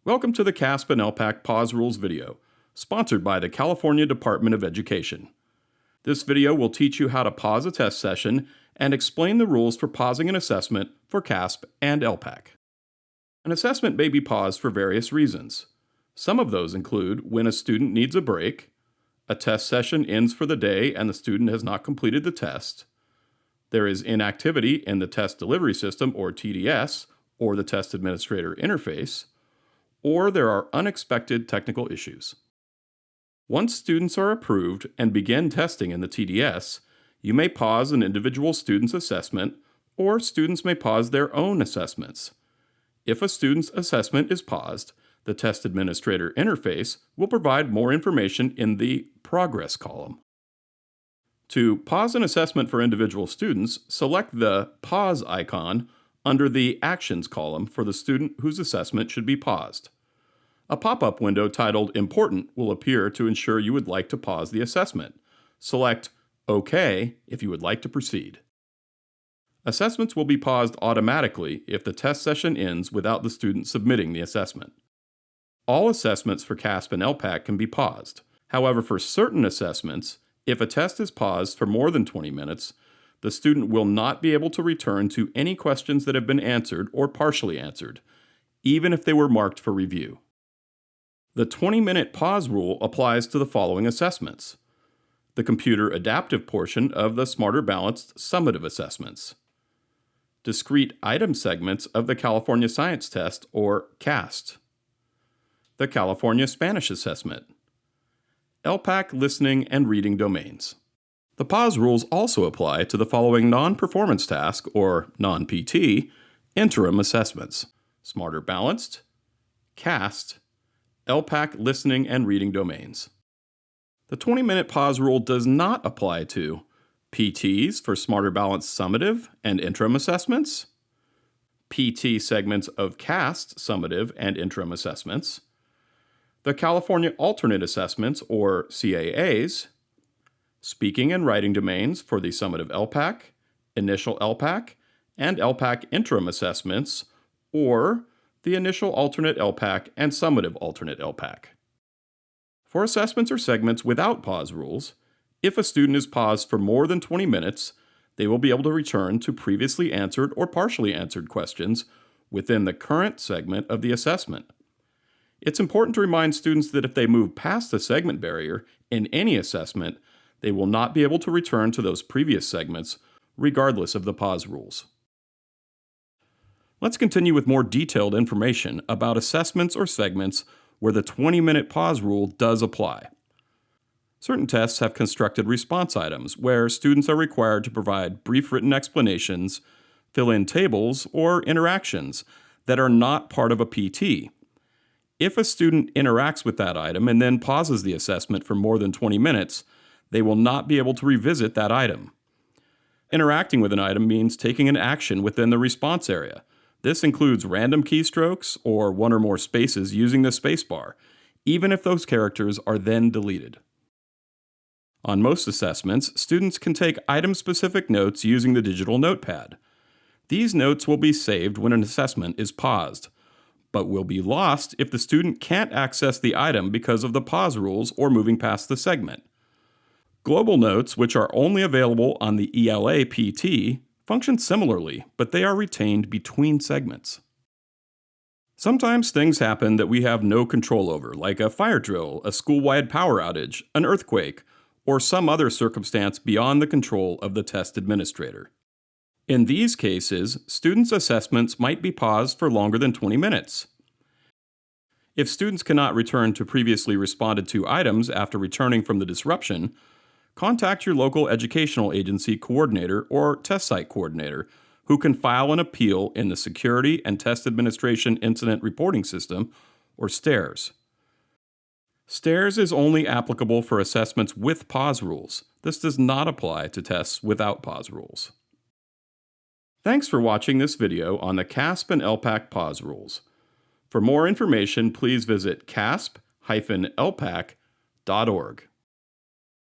Welcome to the CAASPP and ELPAC Pause Rules video, sponsored by the California Department of Education. This video will teach you how to pause a test session and explain the rules for pausing an assessment for CAASPP and ELPAC. An assessment may be paused for various reasons. Some of those include when a student needs a break, a test session ends for the day and the student has not completed the test, there is inactivity in the test delivery system or TDS or the test administrator interface, or there are unexpected technical issues. Once students are approved and begin testing in the TDS, you may pause an individual student's assessment, or students may pause their own assessments. If a student's assessment is paused, the test administrator interface will provide more information in the Progress column. To pause an assessment for individual students, select the Pause icon under the Actions column for the student whose assessment should be paused. A pop-up window titled Important will appear to ensure you would like to pause the assessment. Select OK if you would like to proceed. Assessments will be paused automatically if the test session ends without the student submitting the assessment. All assessments for CAASPP and ELPAC can be paused. However, for certain assessments, if a test is paused for more than 20 minutes, the student will not be able to return to any questions that have been answered or partially answered, even if they were marked for review. The 20-minute pause rule applies to the following assessments: the computer adaptive portion of the Smarter Balanced summative assessments, discrete item segments of the California Science Test or CAST, the California Spanish Assessment, ELPAC listening and reading domains. The pause rules also apply to the following non-performance task or non-PT interim assessments: Smarter Balanced, CAST, ELPAC listening and reading domains. The 20-minute pause rule does not apply to PTs for Smarter Balanced summative and interim assessments, PT segments of CAST summative and interim assessments, the California Alternate Assessments or CAAs, speaking and writing domains for the summative ELPAC, initial ELPAC, and ELPAC interim assessments, or the initial alternate ELPAC and summative alternate ELPAC. For assessments or segments without pause rules, if a student is paused for more than 20 minutes, they will be able to return to previously answered or partially answered questions within the current segment of the assessment. It's important to remind students that if they move past the segment barrier in any assessment, they will not be able to return to those previous segments, regardless of the pause rules. Let's continue with more detailed information about assessments or segments where the 20-minute pause rule does apply. Certain tests have constructed response items where students are required to provide brief written explanations, fill in tables, or interactions that are not part of a PT. If a student interacts with that item and then pauses the assessment for more than 20 minutes, they will not be able to revisit that item. Interacting with an item means taking an action within the response area. This includes random keystrokes or one or more spaces using the spacebar, even if those characters are then deleted. On most assessments, students can take item-specific notes using the digital notepad. These notes will be saved when an assessment is paused, but will be lost if the student can't access the item because of the pause rules or moving past the segment. Global notes, which are only available on the ELA PT, function similarly, but they are retained between segments. Sometimes things happen that we have no control over, like a fire drill, a school-wide power outage, an earthquake, or some other circumstance beyond the control of the test administrator. In these cases, students' assessments might be paused for longer than 20 minutes. If students cannot return to previously responded to items after returning from the disruption, contact your local educational agency coordinator or test site coordinator, who can file an appeal in the Security and Test Administration Incident Reporting System, or STARS. STARS is only applicable for assessments with pause rules. This does not apply to tests without pause rules. Thanks for watching this video on the CAASPP and ELPAC pause rules. For more information, please visit caaspp-elpac.org.